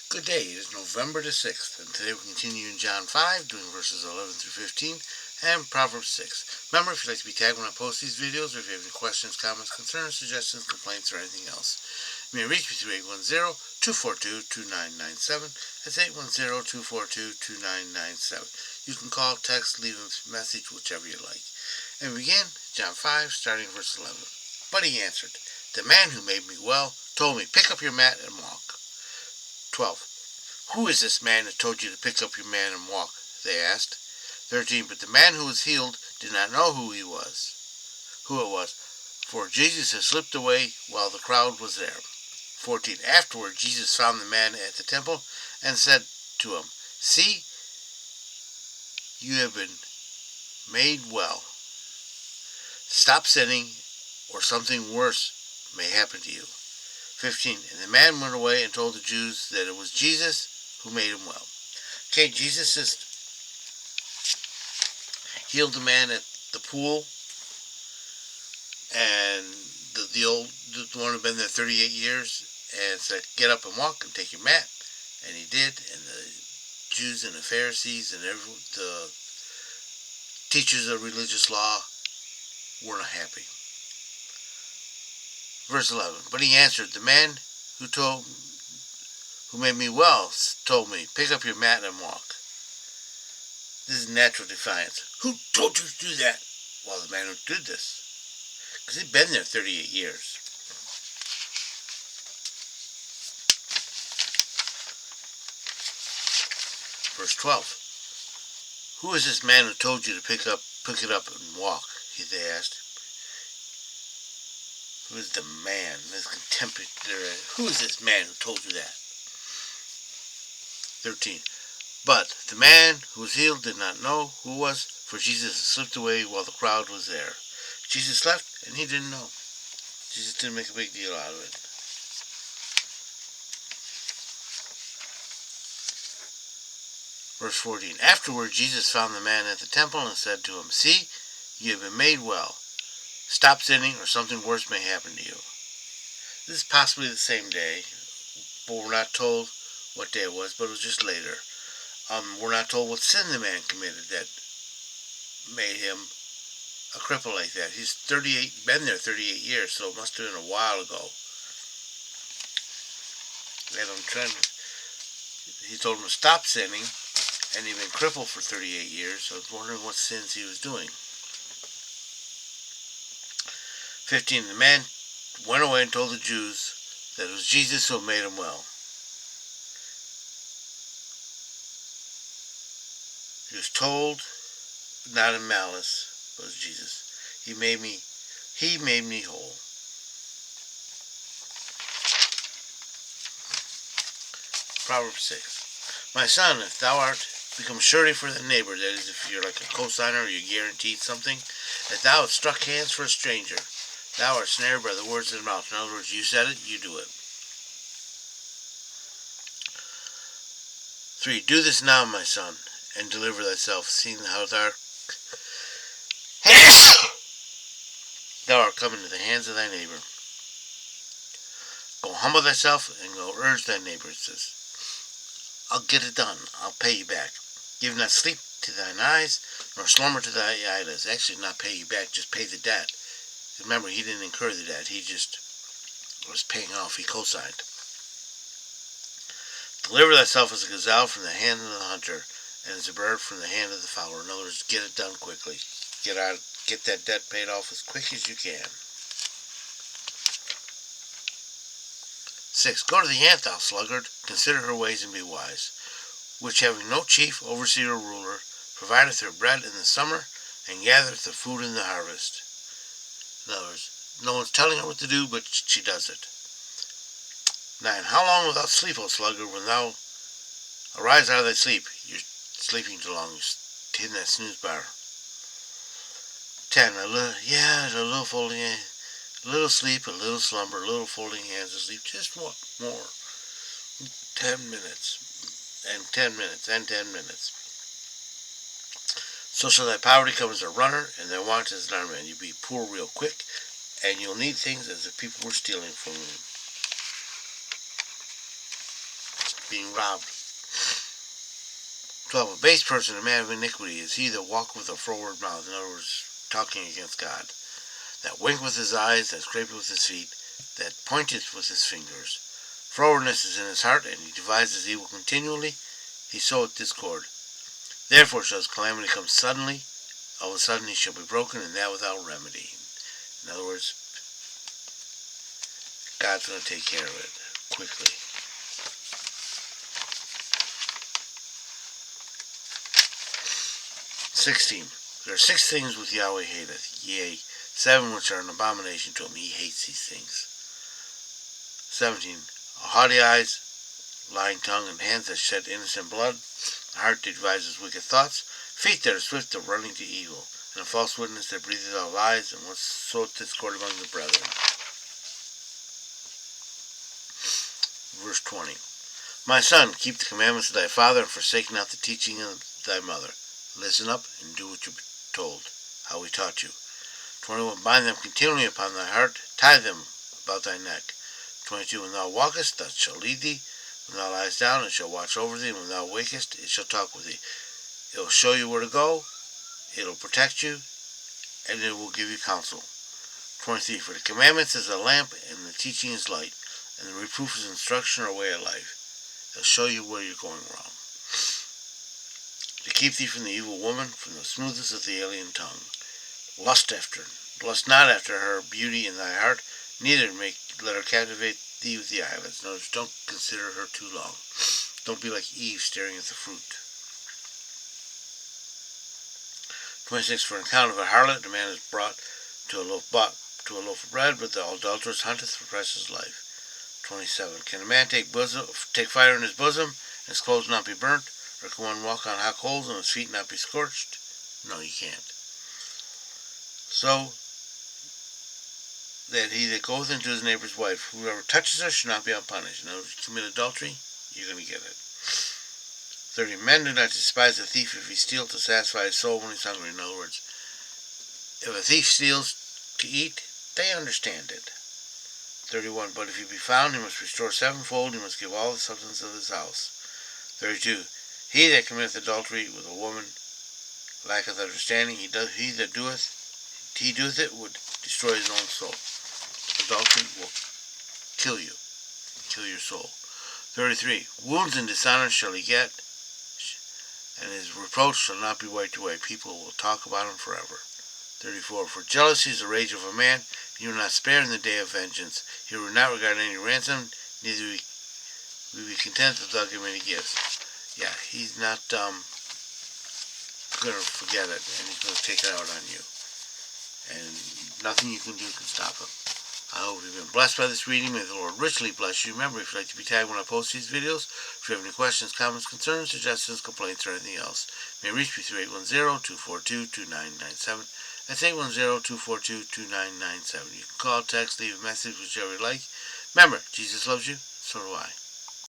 Good day, it is November the 6th, and today we continue in John 5, doing verses 11 through 15, and Proverbs 6. Remember, if you'd like to be tagged when I post these videos, or if you have any questions, comments, concerns, suggestions, complaints, or anything else, you may reach me through 810-242-2997. That's 810-242-2997. You can call, text, leave a message, whichever you like. And we begin John 5, starting verse 11. But he answered, "The man who made me well told me, 'Pick up your mat and walk.'" 12. "Who is this man that told you to pick up your mat and walk?" they asked. 13. But the man who was healed did not know who it was, for Jesus had slipped away while the crowd was there. 14. Afterward, Jesus found the man at the temple and said to him, "See, you have been made well. Stop sinning, or something worse may happen to you." 15. And the man went away and told the Jews that it was Jesus who made him well. Okay, Jesus just healed the man at the pool, and the one who had been there 38 years, and said, "Get up and walk and take your mat." And he did, and the Jews and the Pharisees and the teachers of religious law were not happy. Verse 11. But he answered, "The man who made me well told me, 'Pick up your mat and walk.'" This is natural defiance. Who told you to do that? Well, the man who did this, because he'd been there 38 years. Verse 12. "Who is this man who told you to pick it up and walk?" they asked. Who is the man? This contemporary. Who is this man who told you that? 13. But the man who was healed did not know who it was, for Jesus had slipped away while the crowd was there. Jesus left, and he didn't know. Jesus didn't make a big deal out of it. Verse 14. Afterward, Jesus found the man at the temple and said to him, "See, you have been made well. Stop sinning, or something worse may happen to you." This is possibly the same day, but we're not told what day it was, but it was just later. We're not told what sin the man committed that made him a cripple like that. He's been there 38 years, so it must have been a while ago. And he told him to stop sinning, and he'd been crippled for 38 years, so I was wondering what sins he was doing. 15. The man went away and told the Jews that it was Jesus who made him well. He was told, not in malice, but it was Jesus. He made me whole. Proverbs 6. My son, if thou art become surety for thy neighbor, that is, if you're like a cosigner or you guaranteed something, if thou hast struck hands for a stranger, thou art snared by the words of the mouth. In other words, you said it, you do it. 3. Do this now, my son, and deliver thyself, seeing how thou art come into the hands of thy neighbor. Go humble thyself, and go urge thy neighbor. It says, "I'll get it done. I'll pay you back. Give not sleep to thine eyes, nor slumber to thy eyelids." Actually, not pay you back, just pay the debt. Remember, he didn't incur the debt. He just was paying off. He co-signed. Deliver thyself as a gazelle from the hand of the hunter, and as a bird from the hand of the fowler. In other words, get it done quickly. Get that debt paid off as quick as you can. 6. Go to the ant, thou sluggard. Consider her ways and be wise, which having no chief, overseer, or ruler, provideth her bread in the summer, and gathereth the food in the harvest. In other words, no one's telling her what to do, but she does it. 9. How long wilt thou sleep, O sluggard, when thou arise out of thy sleep? You're sleeping too long. You're hitting that snooze bar. 10. A little folding, a little sleep, a little slumber, a little folding hands asleep. Just one more. 10 minutes. And 10 minutes. And 10 minutes. So shall thy poverty come as a runner, and thy want as an armed man. You'll be poor real quick, and you'll need things as if people were stealing from you. being robbed. 12. A base person, a man of iniquity, is he that walketh with a froward mouth, in other words, talking against God, that winketh with his eyes, that scrapeth with his feet, that pointeth with his fingers. Frowardness is in his heart, and he devises evil continually. He soweth discord. Therefore shall his calamity come suddenly. Of a sudden he shall be broken, and that without remedy. In other words, God's going to take care of it quickly. 16. There are 6 things which Yahweh hateth, yea, 7 which are an abomination to him. He hates these things. 17. Haughty eyes, lying tongue, and hands that shed innocent blood, a heart that devises wicked thoughts, feet that are swift of running to evil, and a false witness that breatheth out lies, and what soweth discord among the brethren. Verse 20. My son, keep the commandments of thy father, and forsake not the teaching of thy mother. Listen up, and do what you be told, how we taught you. 21. Bind them continually upon thy heart, tie them about thy neck. 22. When thou walkest, thou shalt lead thee. When thou liest down, it shall watch over thee. And when thou wakest, it shall talk with thee. It will show you where to go, it will protect you, and it will give you counsel. 23. For the commandments is a lamp, and the teaching is light, and the reproof is instruction or way of life. It will show you where you're going wrong. To keep thee from the evil woman, from the smoothness of the alien tongue. Lust not after her beauty in thy heart, neither let her captivate thee with the eyelids. Notice, don't consider her too long. Don't be like Eve staring at the fruit. 26. For an account of a harlot, a man is brought to a loaf of bread, but the adulteress hunteth for precious life. 27. Can a man take fire in his bosom, and his clothes not be burnt? Or can one walk on hot coals, and his feet not be scorched? No, you can't. So that he that goeth into his neighbor's wife, whoever touches her should not be unpunished. In other words, you commit adultery, you're going to get it. 30. Men do not despise a thief if he steals to satisfy his soul when he's hungry. In other words, if a thief steals to eat, they understand it. 31. But if he be found, he must restore sevenfold. He must give all the substance of his house. 32. He that committeth adultery with a woman lacketh understanding. He that doeth it would destroy his own soul. Adultery will kill your soul. 33. Wounds and dishonor shall he get, and his reproach shall not be wiped away. People will talk about him forever. 34. For jealousy is the rage of a man, he will not spare in the day of vengeance. He will not regard any ransom, neither will be content if thou give him any gifts. Yeah, he's not going to forget it, and he's going to take it out on you. And nothing you can do can stop him. I hope you've been blessed by this reading. May the Lord richly bless you. Remember, if you'd like to be tagged when I post these videos, if you have any questions, comments, concerns, suggestions, complaints, or anything else, you may reach me through 810-242-2997. That's 810-242-2997. You can call, text, leave a message, whichever you like. Remember, Jesus loves you, so do I.